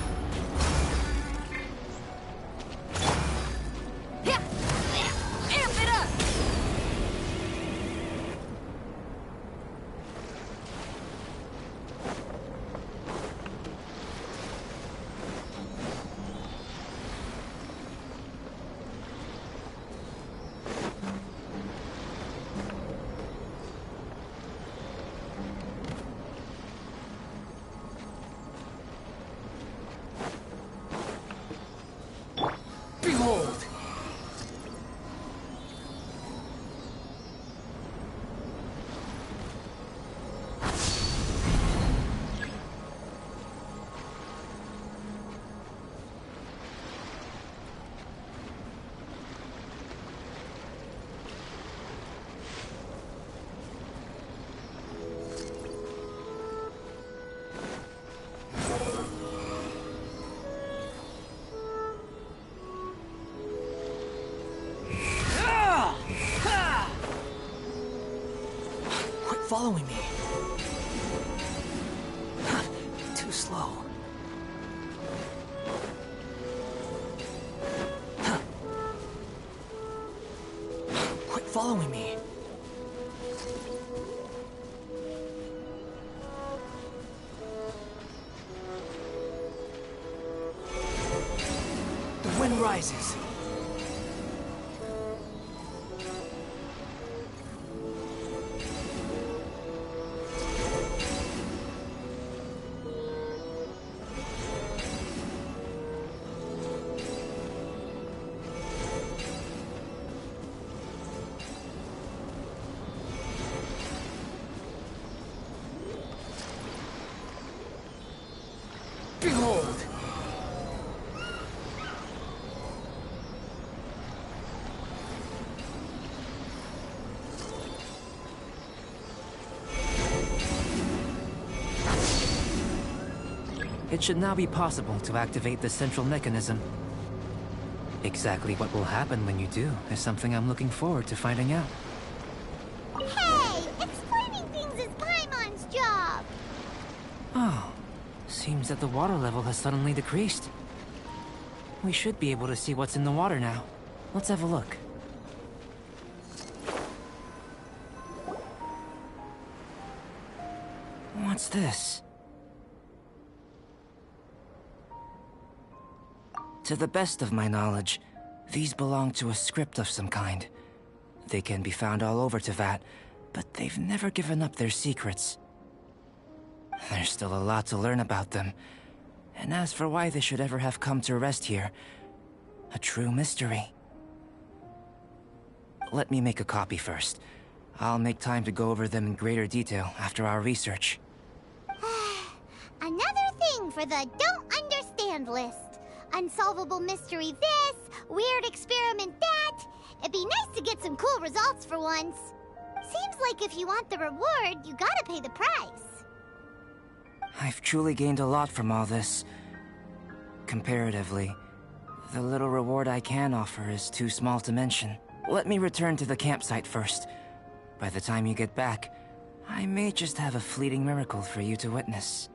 Amp it up! Behold. Quit following me. Too slow. Quit following me. The wind rises. Behold! It should now be possible to activate the central mechanism. Exactly what will happen when you do is something I'm looking forward to finding out. Hey! Explaining things is Paimon's job! Oh, seems that the water level has suddenly decreased. We should be able to see what's in the water now. Let's have a look. What's this? To the best of my knowledge, these belong to a script of some kind. They can be found all over Teyvat, but they've never given up their secrets. There's still a lot to learn about them. And as for why they should ever have come to rest here, a true mystery. Let me make a copy first. I'll make time to go over them in greater detail after our research. Another thing for the don't understand list. Unsolvable mystery this, weird experiment that. It'd be nice to get some cool results for once. Seems like if you want the reward, you gotta pay the price. I've truly gained a lot from all this. Comparatively, the little reward I can offer is too small to mention. Let me return to the campsite first. By the time you get back, I may just have a fleeting miracle for you to witness.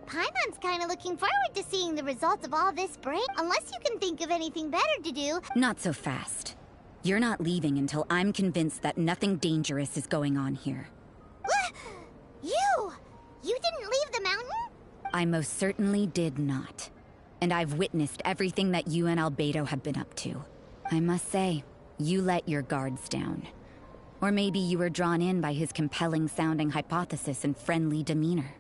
Paimon's kinda looking forward to seeing the results of all this break, unless you can think of anything better to do. Not so fast. You're not leaving until I'm convinced that nothing dangerous is going on here. You didn't leave the mountain? I most certainly did not. And I've witnessed everything that you and Albedo have been up to. I must say, you let your guards down. Or maybe you were drawn in by his compelling-sounding hypothesis and friendly demeanor.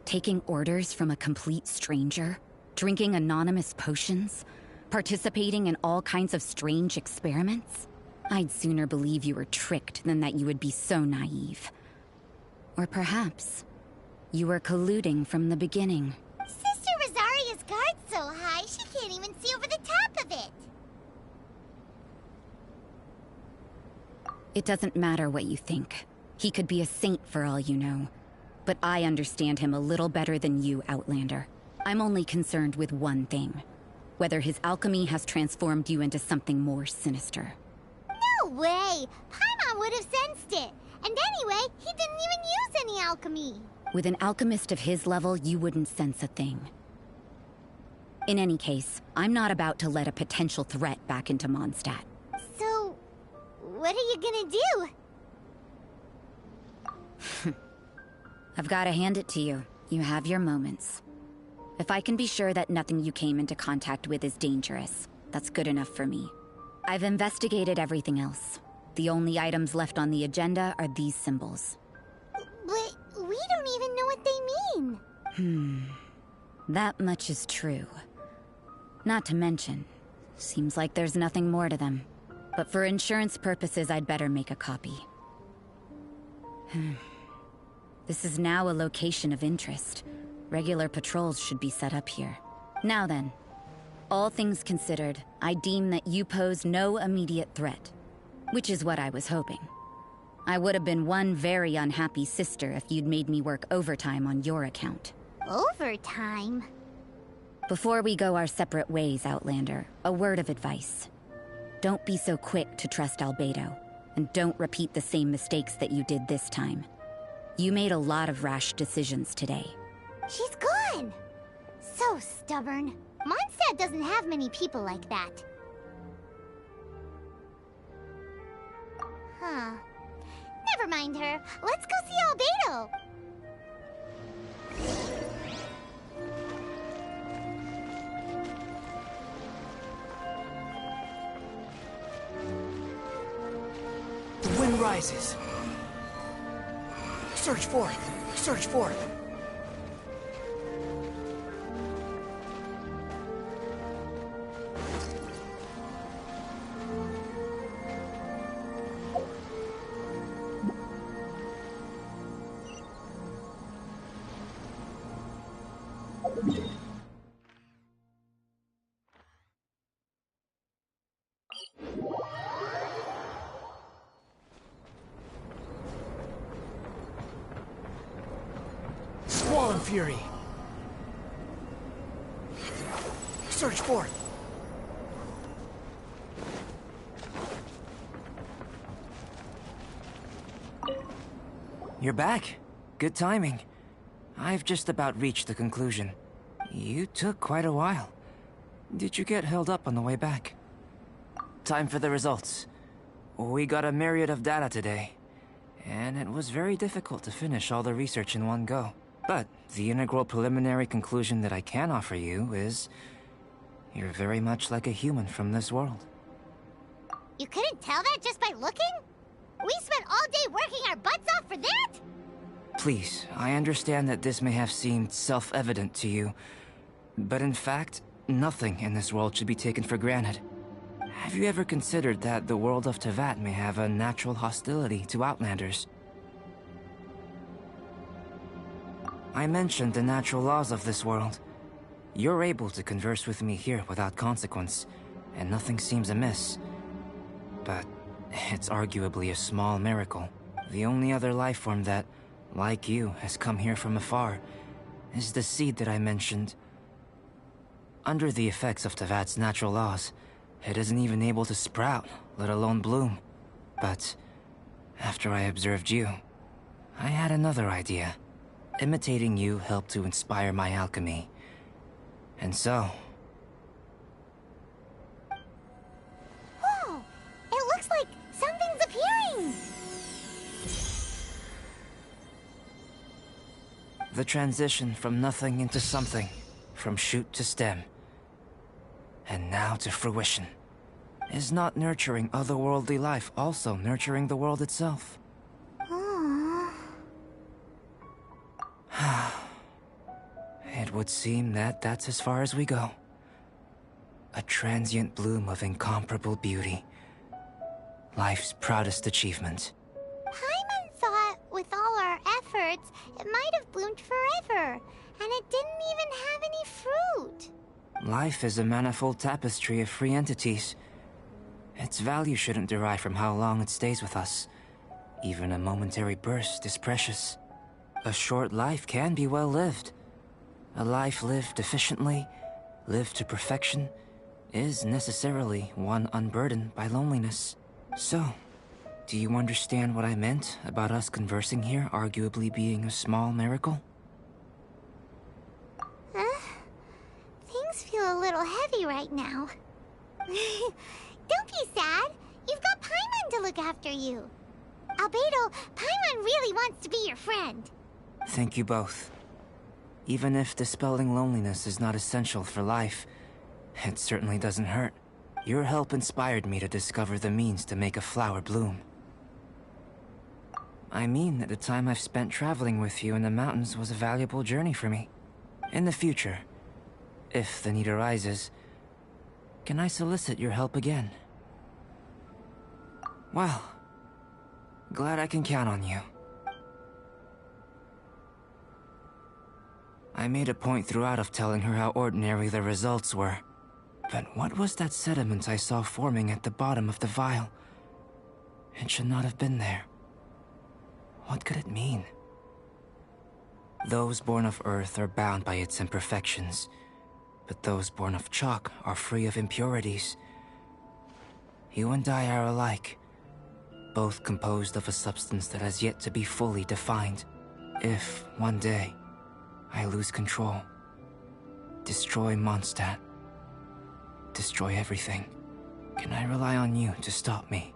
Taking orders from a complete stranger? Drinking anonymous potions? Participating in all kinds of strange experiments? I'd sooner believe you were tricked than that you would be so naive. Or perhaps you were colluding from the beginning. Sister Rosaria's guard's so high, she can't even see over the top of it. It doesn't matter what you think. He could be a saint for all you know. But I understand him a little better than you, Outlander. I'm only concerned with one thing. Whether his alchemy has transformed you into something more sinister. No way! Paimon would have sensed it. And anyway, he didn't even use any alchemy. With an alchemist of his level, you wouldn't sense a thing. In any case, I'm not about to let a potential threat back into Mondstadt. So, what are you gonna do? I've got to hand it to you. You have your moments. If I can be sure that nothing you came into contact with is dangerous, that's good enough for me. I've investigated everything else. The only items left on the agenda are these symbols. But we don't even know what they mean. That much is true. Not to mention, seems like there's nothing more to them. But for insurance purposes, I'd better make a copy. This is now a location of interest. Regular patrols should be set up here. Now then, all things considered, I deem that you pose no immediate threat. Which is what I was hoping. I would have been one very unhappy sister if you'd made me work overtime on your account. Overtime? Before we go our separate ways, Outlander, a word of advice. Don't be so quick to trust Albedo, and don't repeat the same mistakes that you did this time. You made a lot of rash decisions today. She's gone! So stubborn. Mondstadt doesn't have many people like that. Huh. Never mind her. Let's go see Albedo! The wind rises. Search forth! Search forth! Squall Fury! Search forth! You're back. Good timing. I've just about reached the conclusion. You took quite a while. Did you get held up on the way back? Time for the results. We got a myriad of data today, and it was very difficult to finish all the research in one go. But the integral preliminary conclusion that I can offer you is... you're very much like a human from this world. You couldn't tell that just by looking? We spent all day working our butts off for that? Please, I understand that this may have seemed self-evident to you, but in fact, nothing in this world should be taken for granted. Have you ever considered that the world of Teyvat may have a natural hostility to Outlanders? I mentioned the natural laws of this world. You're able to converse with me here without consequence, and nothing seems amiss. But it's arguably a small miracle. The only other life form that, like you, has come here from afar is the seed that I mentioned. Under the effects of Teyvat's natural laws, it isn't even able to sprout, let alone bloom. But after I observed you, I had another idea. Imitating you helped to inspire my alchemy. And so... Whoa! It looks like something's appearing! the transition from nothing into something, from shoot to stem, and now to fruition. Is not nurturing otherworldly life also nurturing the world itself? It would seem that that's as far as we go. A transient bloom of incomparable beauty. Life's proudest achievement. Paimon thought with all our effort, reports, it might have bloomed forever, and it didn't even have any fruit. Life is a manifold tapestry of free entities. Its value shouldn't derive from how long it stays with us. Even a momentary burst is precious. A short life can be well lived. A life lived efficiently, lived to perfection, is necessarily one unburdened by loneliness. So, do you understand what I meant about us conversing here arguably being a small miracle? Things feel a little heavy right now. Don't be sad. You've got Paimon to look after you. Albedo, Paimon really wants to be your friend. Thank you both. Even if dispelling loneliness is not essential for life, it certainly doesn't hurt. Your help inspired me to discover the means to make a flower bloom. I mean that the time I've spent traveling with you in the mountains was a valuable journey for me. In the future, if the need arises, can I solicit your help again? Well, glad I can count on you. I made a point throughout of telling her how ordinary the results were. But what was that sediment I saw forming at the bottom of the vial? It should not have been there. What could it mean? Those born of Earth are bound by its imperfections, but those born of chalk are free of impurities. You and I are alike, both composed of a substance that has yet to be fully defined. If, one day, I lose control, destroy Mondstadt, destroy everything, can I rely on you to stop me?